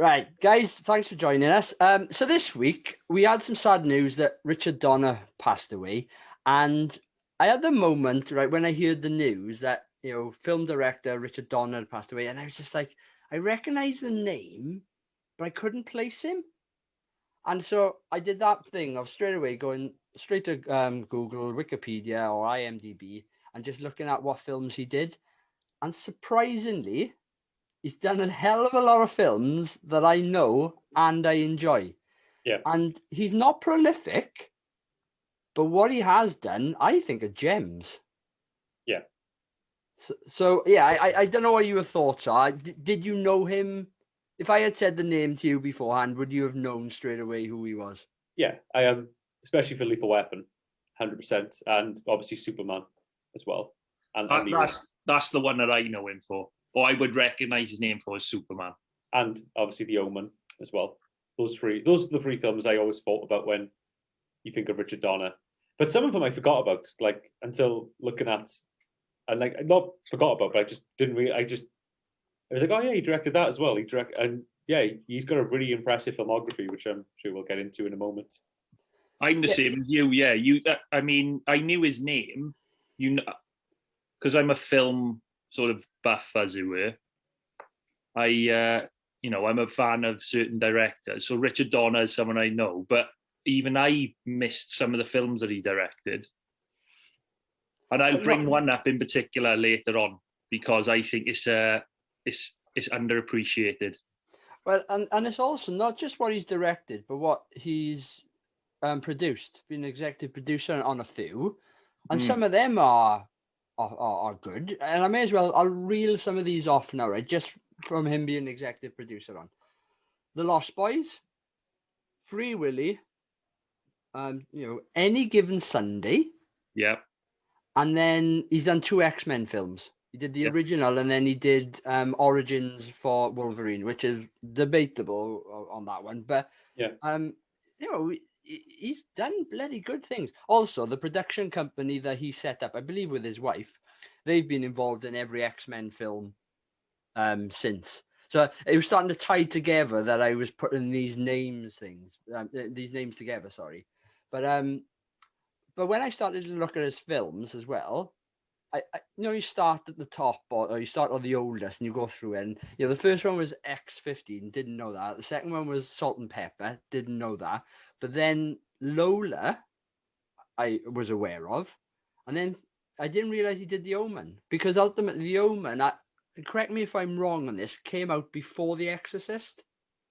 Right, guys, thanks for joining us. So this week we had some sad news that Richard Donner passed away, and I had the moment right when I heard the news that film director Richard Donner had passed away, and I was just like, I recognize the name, but I couldn't place him, and so I did that thing of straight away going straight to Google, Wikipedia, or IMDb, and just looking at what films he did, and surprisingly, he's done a hell of a lot of films that I know and I enjoy. Yeah. And he's not prolific, but what he has done, I think, are gems. Yeah. So yeah, I don't know what your thoughts are. Did you know him? If I had said the name to you beforehand, would you have known straight away who he was? Yeah, I am, especially for Lethal Weapon, 100%, and obviously Superman as well. And that's the one that I know him for, or I would recognize his name for, as Superman. And obviously The Omen as well. Those are the three films I always thought about when you think of Richard Donner. But some of them I forgot about, like until looking at, and like not forgot about, but I just didn't really. I was like, oh yeah, he directed that as well. And yeah, he's got a really impressive filmography, which I'm sure we'll get into in a moment. I'm the same as you. Yeah, I mean, I knew his name, because I'm a film sort of buff, as it were. I'm a fan of certain directors. So Richard Donner is someone I know, but even I missed some of the films that he directed. And I'll bring one up in particular later on because I think it's underappreciated. Well, and it's also not just what he's directed, but what he's produced. Been an executive producer on a few, and some of them are good. And I may as well, I'll reel some of these off now, right? Just from him being executive producer on The Lost Boys, Free Willy, Any Given Sunday. Yeah. And then he's done 2 X-Men films. He did the original, and then he did Origins for Wolverine, which is debatable on that one. But he's done bloody good things. Also, the production company that he set up, I believe with his wife, they've been involved in every X-Men film since. So it was starting to tie together that I was putting these names together. Sorry, but when I started to look at his films as well, I you start at the top or you start on the oldest and you go through it. And the first one was X-15, didn't know that. The second one was Salt and Pepper, didn't know that. But then Lola, I was aware of, and then I didn't realize he did The Omen, because ultimately The Omen, correct me if I'm wrong on this, came out before The Exorcist.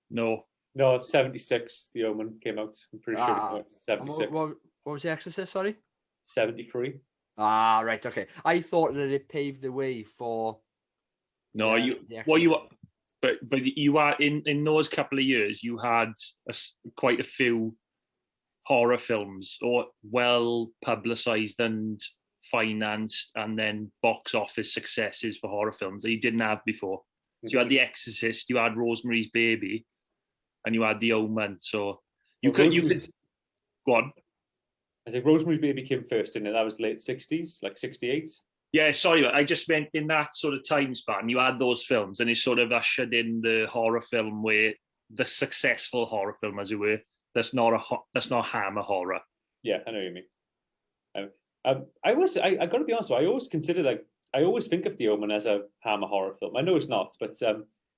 No, 76. The Omen came out. I'm pretty sure it came out 76. What was The Exorcist? Sorry, 73. Right, okay. I thought that it paved the way for. No, but you are in those couple of years. You had quite a few horror films, or well publicized and financed, and then box office successes for horror films that you didn't have before. So you had The Exorcist, you had Rosemary's Baby, and you had The Omen. So you could go on. I think Rosemary's Baby came first, and that was late 60s, like 68. Yeah, sorry, I just meant in that sort of time span, you had those films, and it sort of ushered in the horror film, where the successful horror film, as it were, that's not Hammer horror. Yeah, I know what you mean. I got to be honest, I always consider I always think of The Omen as a Hammer horror film. I know it's not, but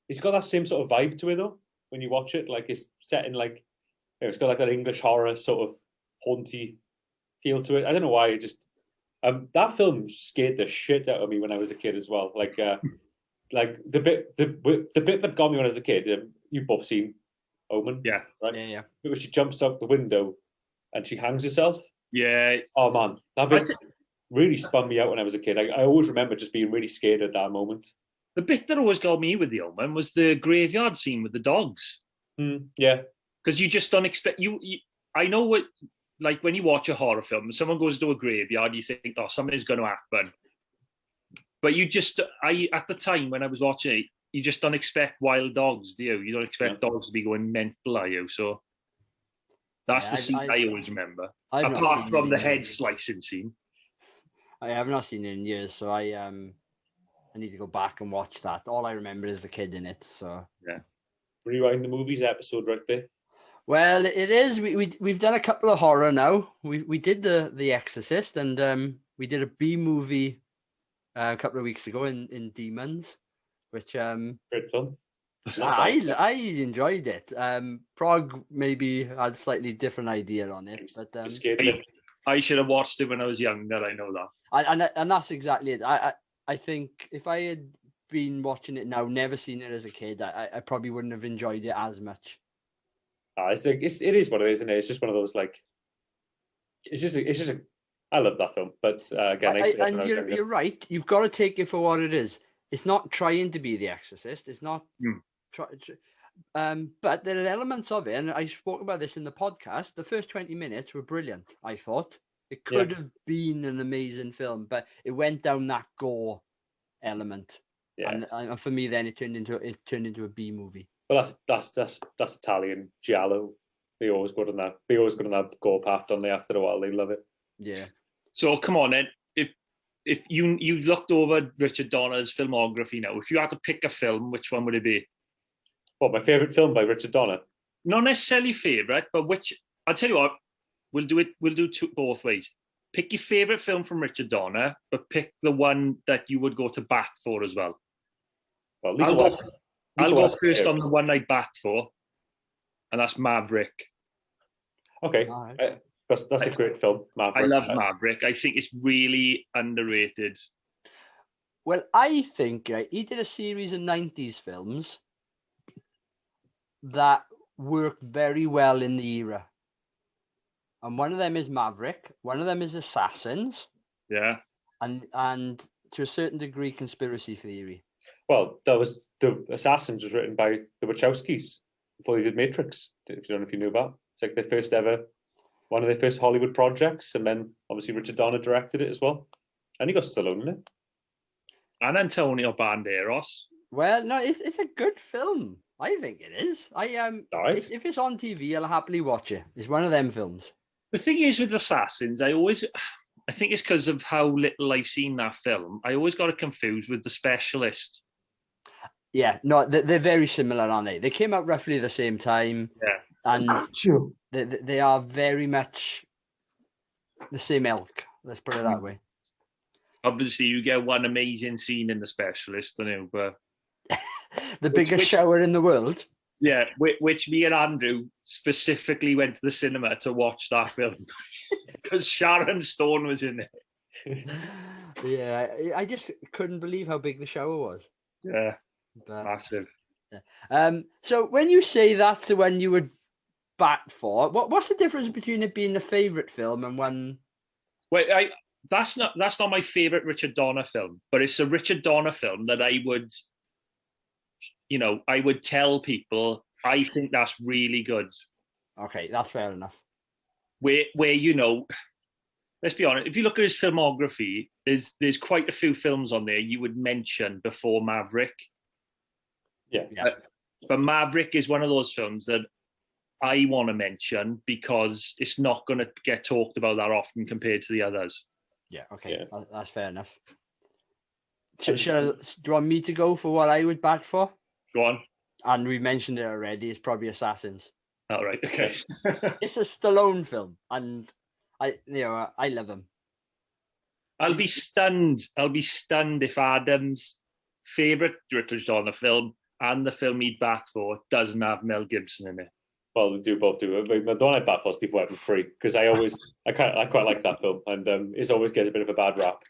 it's got that same sort of vibe to it though. When you watch it, like it's set in it's got like that English horror sort of haunty feel to it. I don't know why. It just that film scared the shit out of me when I was a kid as well. Like the bit that got me when I was a kid. You've both seen Omen, yeah, right? Yeah. Where she jumps out the window and she hangs herself. Yeah. Oh man, that bit really spun me out when I was a kid. I always remember just being really scared at that moment. The bit that always got me with The Omen was the graveyard scene with the dogs. Yeah, because you just don't expect I know what. Like when you watch a horror film, someone goes to a graveyard, you think, oh, something's going to happen. But at the time when I was watching it, you just don't expect wild dogs, do you? You don't expect dogs to be going mental, are you? So that's the scene I always remember. Apart from the head slicing scene. I have not seen it in years, so I need to go back and watch that. All I remember is the kid in it. So yeah. rewind the movies episode right there. Well, it is. We've done a couple of horror now. We did the Exorcist, and we did a B movie a couple of weeks ago in Demons, which Great film. I enjoyed it. Prog maybe had slightly different idea on it, but I should have watched it when I was younger. I know that, and that's exactly it. I think if I had been watching it now, never seen it as a kid, I probably wouldn't have enjoyed it as much. It is what it is, isn't it? It's just one of those like. It's just I love that film, but again, you're right. You've got to take it for what it is. It's not trying to be The Exorcist. It's not. But there are elements of it, and I spoke about this in the podcast. The first 20 minutes were brilliant. I thought it could have been an amazing film, but it went down that gore element, and for me, then it turned into a B movie. Well, that's Italian giallo. They always go on that gore path, don't they? After a while, they love it. Yeah. So come on, then. If you've looked over Richard Donner's filmography now, if you had to pick a film, which one would it be? What, my favourite film by Richard Donner? Not necessarily favourite, but which, I'll tell you what, we'll do both ways. Pick your favourite film from Richard Donner, but pick the one that you would go to bat for as well. Well, I'll go first on the one I bat for, and that's Maverick. Okay. Right. That's a great film, Maverick. I love Maverick. I think it's really underrated. Well, I think he did a series of 90s films that worked very well in the era. And one of them is Maverick. One of them is Assassins. Yeah. And to a certain degree, Conspiracy Theory. Well, the Assassins was written by the Wachowskis before they did Matrix. If you don't know if you knew about, it's like their first ever, one of their first Hollywood projects, and then obviously Richard Donner directed it as well, and he got Stallone in it. And Antonio Banderas. Well, no, it's a good film. I think it is. If it's on TV, I'll happily watch it. It's one of them films. The thing is with Assassins, I think it's because of how little I've seen that film. I always got it confused with The Specialist. Yeah, no, they're very similar, aren't they? They came out roughly the same time. Yeah. And they are very much the same ilk. Let's put it that way. Obviously, you get one amazing scene in The Specialist, don't you? But the biggest shower in the world. Yeah, which me and Andrew specifically went to the cinema to watch that film because Sharon Stone was in it. Yeah, I just couldn't believe how big the shower was. Yeah, massive. Yeah. So when you say that's the one you would bat for, what's the difference between it being a favourite film and one? Well, that's not my favourite Richard Donner film, but it's a Richard Donner film that I would tell people I think that's really good. Okay, that's fair enough. Where let's be honest, if you look at his filmography, there's quite a few films on there you would mention before Maverick. Yeah. But Maverick is one of those films that I want to mention because it's not going to get talked about that often compared to the others. Yeah, okay, yeah. That's fair enough. Do you want me to go for what I would bat for? Go on. And we mentioned it already. It's probably Assassins. Oh, right. Okay. It's a Stallone film, and I love him. I'll be stunned if Adam's favourite Richard Donner film and the film he'd bat for doesn't have Mel Gibson in it. Well, they do both do. The one I bat for is Lethal Weapon 3 because I quite like that film, and it always gets a bit of a bad rap.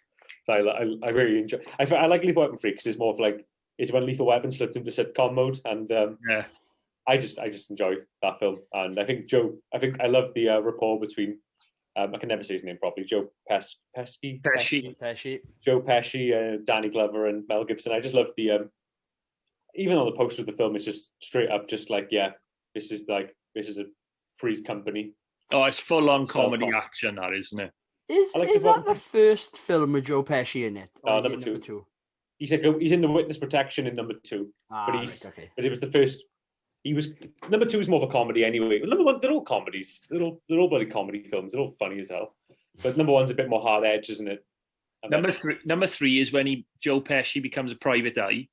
So I really enjoy. I like Lethal Weapon 3 because it's more of like it's when Lethal Weapon slipped into sitcom mode, and I just enjoy that film, and I think I love the rapport between I can never say his name properly, Joe Pesci, Joe Pesci, Danny Glover, and Mel Gibson. I just love the even on the poster of the film, it's just straight up, just like this is a Three's Company. Oh, it's full on comedy action, that isn't it? Is that the first film with Joe Pesci in it? Number two. He's in the Witness Protection in number 2, but it was the first. He was number 2 is more of a comedy anyway. Number 1, they're all comedies. They're all bloody comedy films. They're all funny as hell. But number 1's a bit more hard edge, isn't it? And number three is when Joe Pesci becomes a private eye.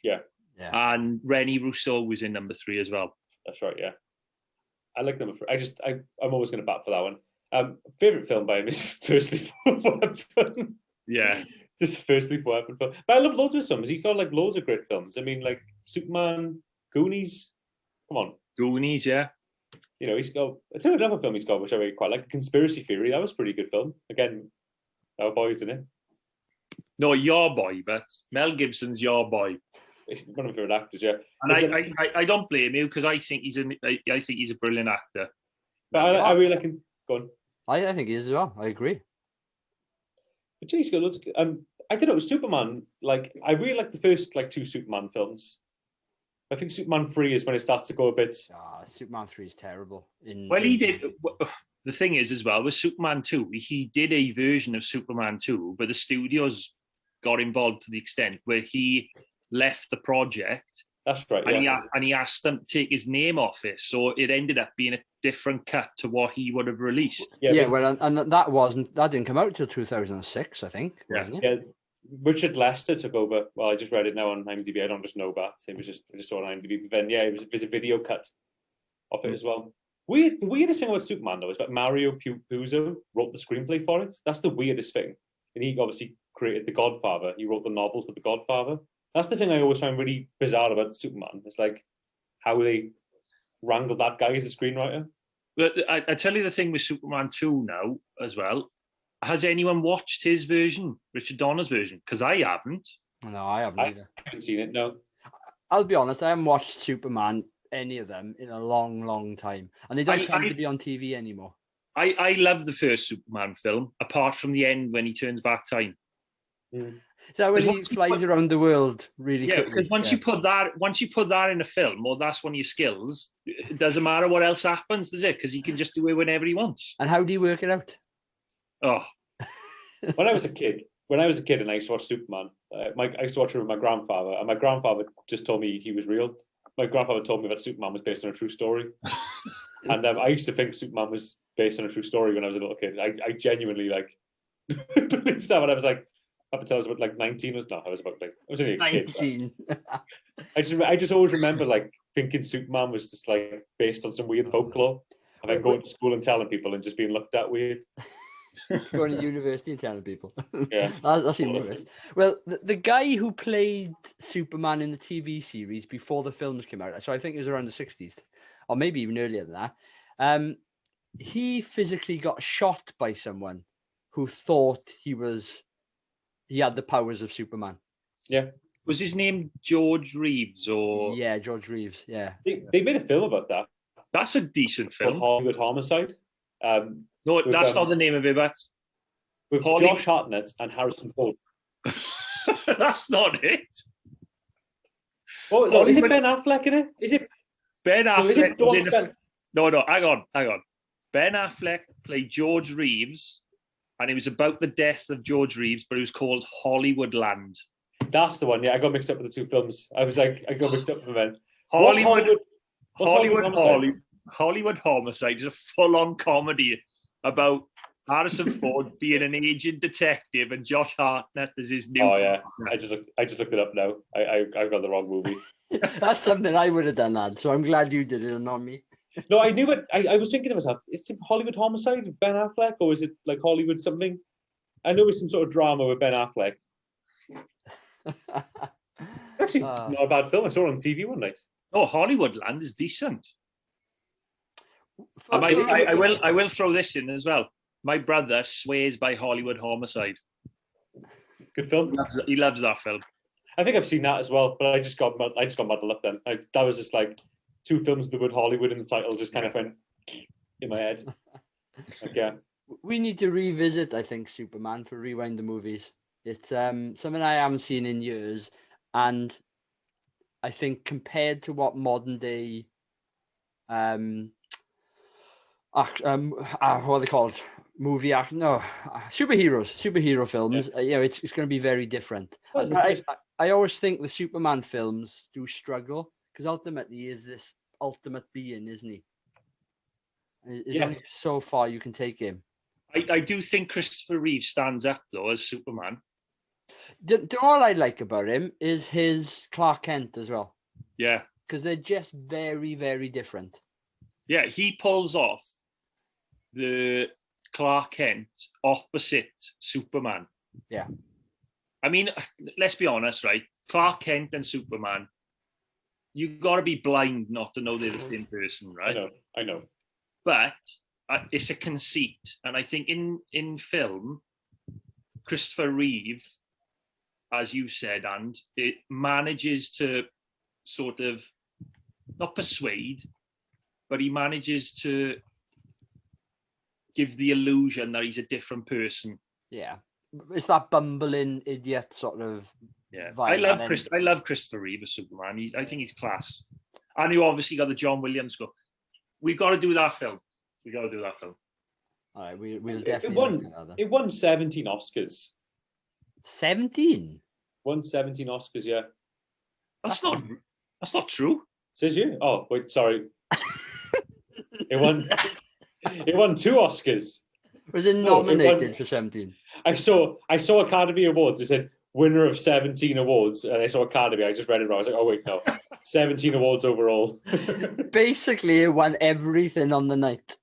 Yeah. Yeah. And Rennie Rousseau was in number 3 as well. That's right. Yeah, I like number 3. I'm always going to bat for that one. Favorite film by him is First Lethal Weapon. Yeah, just First Lethal Weapon. But I love loads of his films. He's got like loads of great films. I mean, like Superman, Goonies. Come on, Goonies. Yeah. You know, he's got. I tell you another film he's got, which I really quite like, Conspiracy Theory. That was a pretty good film. Again, our boys in it. No, your boy, but Mel Gibson's your boy. It's one of my favorite actors, yeah. And I don't blame you because I think he's a brilliant actor. But I really like him. Go on. I think he is as well. I agree. But he's got loads. I don't know. Superman. Like I really like the first 2 Superman films. I think Superman 3 is when it starts to go a bit. Superman 3 is terrible. He did. The thing is, as well, with Superman 2, he did a version of Superman 2, but the studios got involved to the extent where he left the project. That's right. And he asked them to take his name off it, so it ended up being a different cut to what he would have released. Yeah, well, and that didn't come out till 2006, I think. Yeah. Richard Lester took over. Well, I just read it now on IMDb. I don't just know that. It was just I just saw it on IMDb. But then, yeah, it was a video cut of it as well. The weirdest thing about Superman, though, is that Mario Puzo wrote the screenplay for it. That's the weirdest thing. And he obviously created The Godfather. He wrote the novel for The Godfather. That's the thing I always find really bizarre about Superman. It's like how they wrangled that guy as a screenwriter. But I tell you the thing with Superman 2 now as well. Has anyone watched his version, Richard Donner's version? Because I haven't. No, I haven't either. I haven't seen it, no. I'll be honest, I haven't watched Superman, any of them, in a long, long time. And they don't tend to be on TV anymore. I love the first Superman film, apart from the end when he turns back time. Mm. So when he flies around the world really quickly. Because once you put that in a film, or that's one of your skills, it doesn't matter what else happens, does it? Because he can just do it whenever he wants. And how do you work it out? Oh, when I was a kid and I used to watch Superman, I used to watch it with my grandfather, and my grandfather just told me he was real. My grandfather told me that Superman was based on a true story, and I used to think Superman was based on a true story when I was a little kid. I genuinely believed that when I was up until I was about 19. I was only a 19. Kid. I just always remember thinking Superman was just based on some weird folklore, and then going to school and telling people and just being looked at weird. Going to university and telling people. Yeah. That's even worse. Well, the guy who played Superman in the TV series before the films came out, so I think it was around the 60s, or maybe even earlier than that, he physically got shot by someone who thought he had the powers of Superman. Yeah. Was his name George Reeves or? Yeah, George Reeves. Yeah. They made a film about that. That's a decent film. Hollywood Homicide. No, that's not the name of it, but with Josh Hartnett and Harrison Ford. That's not it. Oh, is it Ben Affleck in it? Is it Ben Affleck? No, hang on. Ben Affleck played George Reeves, and it was about the death of George Reeves, but it was called Hollywoodland. That's the one. Yeah, I got mixed up with the two films. I got mixed up with them. Hollywood Homicide is a full-on comedy about Harrison Ford being an agent detective and Josh Hartnett as his new. Oh yeah, I just looked it up now. I got the wrong movie. That's something I would have done, lad. So I'm glad you did it and not me. No, I knew it. I was thinking to myself, is it Hollywood Homicide with Ben Affleck, or is it Hollywood something? I know it's some sort of drama with Ben Affleck. Actually, not a bad film. I saw it on TV one night. Oh, Hollywoodland is decent. I will throw this in as well. My brother swears by Hollywood Homicide. Good film. He loves that film. I think I've seen that as well, but I just got muddled up then. That was just two films with the word Hollywood in the title, just kind of went in my head. Yeah. We need to revisit, I think, Superman for Rewind the Movies. It's something I haven't seen in years, and I think compared to what modern day what are they called? Superhero films. Yeah. It's going to be very different. I always think the Superman films do struggle because ultimately he is this ultimate being, isn't he? There's only so far you can take him. I do think Christopher Reeve stands up though as Superman. All I like about him is his Clark Kent as well. Yeah. Because they're just very, very different. Yeah, he pulls off the Clark Kent opposite Superman. Yeah. I mean, let's be honest, right? Clark Kent and Superman, you got to be blind not to know they're the same person, right? I know. But it's a conceit. And I think in film, Christopher Reeve, as you said, and it manages to sort of not persuade, but he manages to give the illusion that he's a different person. Yeah, it's that bumbling idiot sort of. Yeah, vibe. I love Christopher Reeve as Superman. I think he's class. And you obviously got the John Williams score. We've got to do that film. All right, we'll definitely. It won 17 Oscars. 17. Won 17 Oscars, yeah. That's not true. Says you? Oh, wait, sorry. It won 2 Oscars. Was it nominated for 17? I saw Academy Awards. It said winner of 17 awards, and I saw Academy. I just read it wrong. I was like, oh wait, no, 17 awards overall. Basically, it won everything on the night.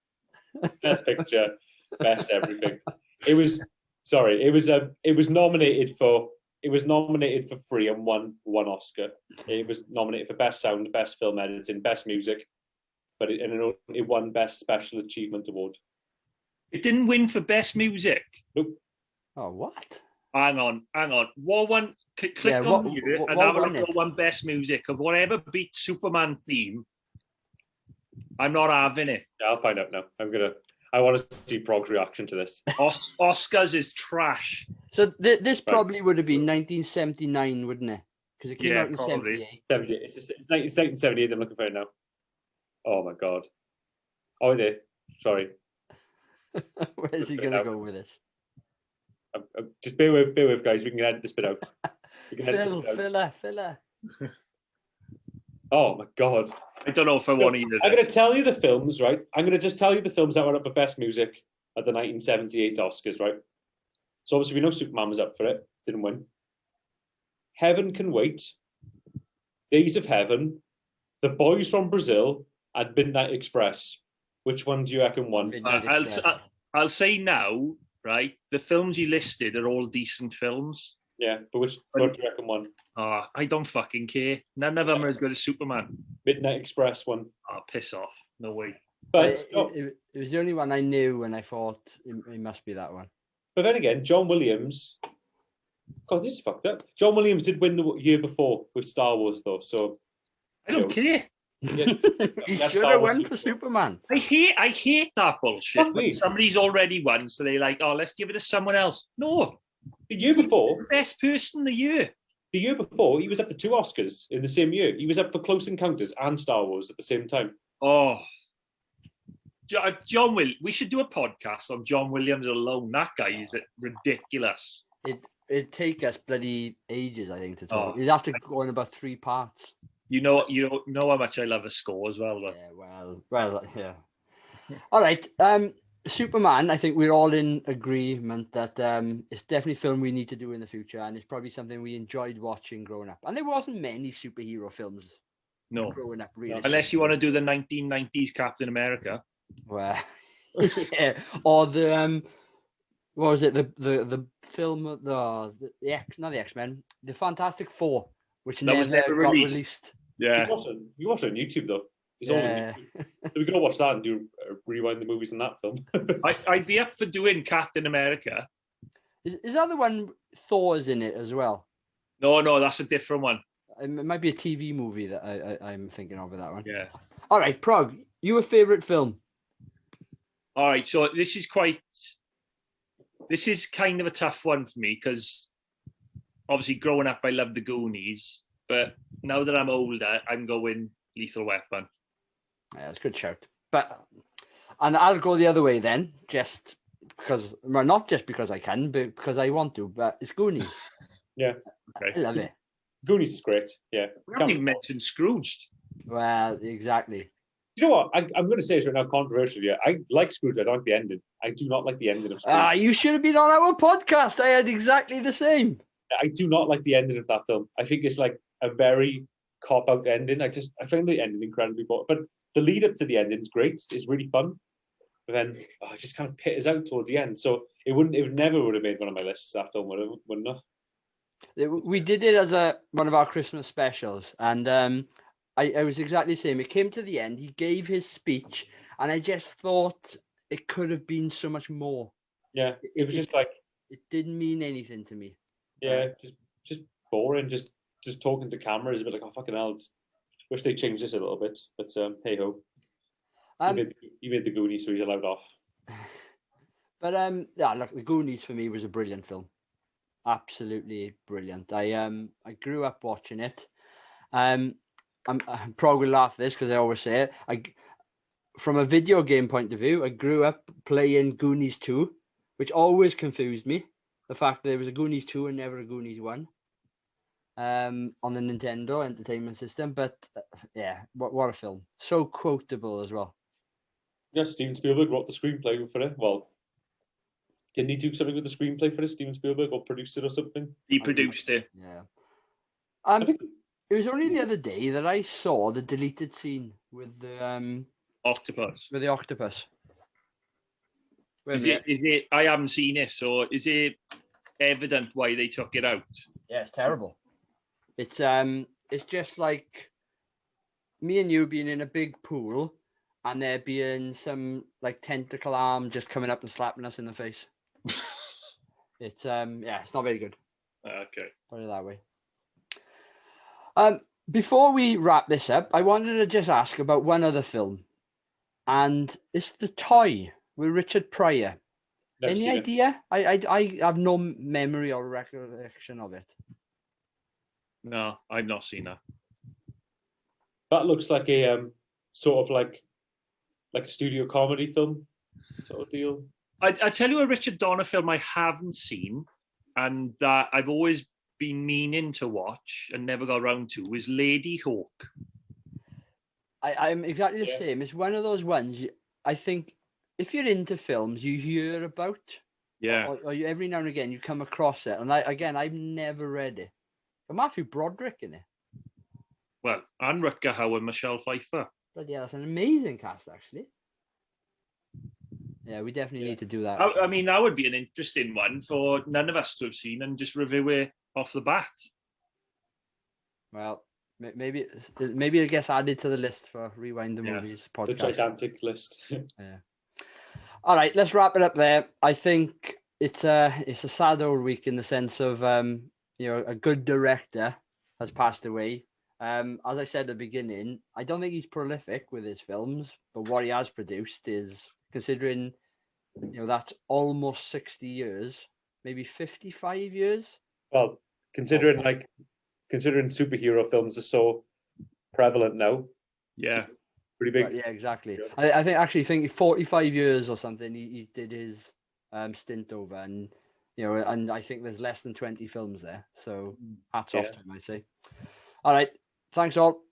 Best picture, best everything. It was nominated for 3 and won 1 Oscar. It was nominated for best sound, best film editing, best music, but it won best special achievement award. It didn't win for best music. Nope. Oh, what? Hang on. What one? Click on here and have a look at one best music of whatever beat Superman theme. I'm not having it. Yeah, I'll find out now. I want to see Prog's reaction to this. Oscars is trash. So this probably would have been 1979, wouldn't it? Because it came out in 78. It's 1978. I'm looking for it now. Oh my god. Oh, there. Sorry. Where's he going to go with this? Just bear with, guys. We can edit this bit out. Filler. Oh my god. I don't know if I want to either. I'm going to tell you the films, right? I'm going to just tell you the films that were up for best music at the 1978 Oscars, right? So obviously we know Superman was up for it. Didn't win. Heaven Can Wait, Days of Heaven, The Boys from Brazil, and Midnight Express. Which one do you reckon won? I'll say now, right? The films you listed are all decent films. Yeah, but what do you reckon won? I don't fucking care. None of them are as good as Superman. Midnight Express won. Oh, piss off. No way. But it was the only one I knew, and I thought it must be that one. But then again, John Williams. God, this is fucked up. John Williams did win the year before with Star Wars, though. So I don't care. Yeah, he should have won for Superman. I hate that bullshit. When somebody's already won, so they're like, "Oh, let's give it to someone else." No, the year before, best person the year. The year before, he was up for 2 Oscars in the same year. He was up for Close Encounters and Star Wars at the same time. Oh, John Will. We should do a podcast on John Williams alone. That guy is ridiculous. It'd take us bloody ages, I think, to talk. You'd have to go in about 3 parts. You know how much I love a score as well. But. Yeah, well, yeah. All right, Superman. I think we're all in agreement that it's definitely a film we need to do in the future, and it's probably something we enjoyed watching growing up. And there wasn't many superhero films. No, growing up, really. Unless you want to do the 1990s Captain America. Well, yeah, or the what was it? The film, not the X-Men, the Fantastic Four, which never got released. Yeah, you watch it on YouTube though. It's all on YouTube. So we gotta watch that and do rewind the movies in that film. I'd be up for doing Captain America. Is that the one Thor's in it as well? No, that's a different one. It might be a TV movie that I'm thinking of with that one. Yeah. All right, Prog, your favorite film? All right, so this is kind of a tough one for me because obviously growing up I loved the Goonies, but now that I'm older, I'm going Lethal Weapon. Yeah, it's a good shout. And I'll go the other way then, just because, well, not just because I can, but because I want to. But it's Goonies. Yeah, okay. I love it. Goonies is great. Yeah, we haven't even mentioned Scrooged. Well, exactly. You know what? I'm going to say this right now, controversially. Yeah, I like Scrooge. I don't like the ending. I do not like the ending of Scrooge. You should have been on our podcast. I had exactly the same. I do not like the ending of that film. I think it's like a very cop-out ending. I find the ending incredibly boring. But the lead up to the ending is great. It's really fun. But then it just kind of pitters out towards the end. So it never would have made one of my lists. That film wouldn't have. We did it as one of our Christmas specials, and I was exactly the same. It came to the end. He gave his speech, and I just thought it could have been so much more. Yeah, it was just like it didn't mean anything to me. Yeah, just boring. Just talking to cameras, a bit like, oh fucking hell. Wish they changed this a little bit, but hey ho. He made the Goonies, so he's allowed off. But yeah, look, the Goonies for me was a brilliant film. Absolutely brilliant. I grew up watching it. I'm probably gonna laugh at this because I always say it. From a video game point of view, I grew up playing Goonies 2, which always confused me. The fact that there was a Goonies 2 and never a Goonies 1 on the Nintendo Entertainment System. But yeah, what a film. So quotable as well. Yeah, Steven Spielberg wrote the screenplay for it. Well, didn't he do something with the screenplay for it, Steven Spielberg, or produced it or something? He produced it. Yeah. It was only the other day that I saw the deleted scene with the octopus. With the octopus. Is it? I haven't seen it, so is it evident why they took it out? Yeah, it's terrible. It's just like me and you being in a big pool, and there being some like tentacle arm just coming up and slapping us in the face. It's it's not very good. Okay. Put it that way. Before we wrap this up, I wanted to just ask about one other film, and it's The Toy with Richard Pryor. Any idea? I have no memory or recollection of it. No, I've not seen that. That looks like a sort of like a studio comedy film sort of deal. I tell you a Richard Donner film I haven't seen, and that I've always been meaning to watch and never got around to, is Lady Hawk. I'm exactly the same. It's one of those ones, I think, if you're into films, you hear about. Yeah. Or you, every now and again, you come across it. And I've never read it. But Matthew Broderick in it. Well, and Rutger Hauer and Michelle Pfeiffer. But yeah, that's an amazing cast, actually. Yeah, we definitely need to do that. I mean, that would be an interesting one for none of us to have seen and just review it off the bat. Well, maybe it gets added to the list for Rewind the Movies podcast. The gigantic list. Yeah. All right, let's wrap it up there. I think it's a sad old week in the sense of a good director has passed away. As I said at the beginning, I don't think he's prolific with his films, but what he has produced is, considering that's almost 60 years, maybe 55 years. Well, considering superhero films are so prevalent now. Yeah. Pretty big. But yeah, exactly. I think 45 years or something he did his stint over, and and I think there's less than 20 films there. So hats off to him, I say. All right. Thanks all.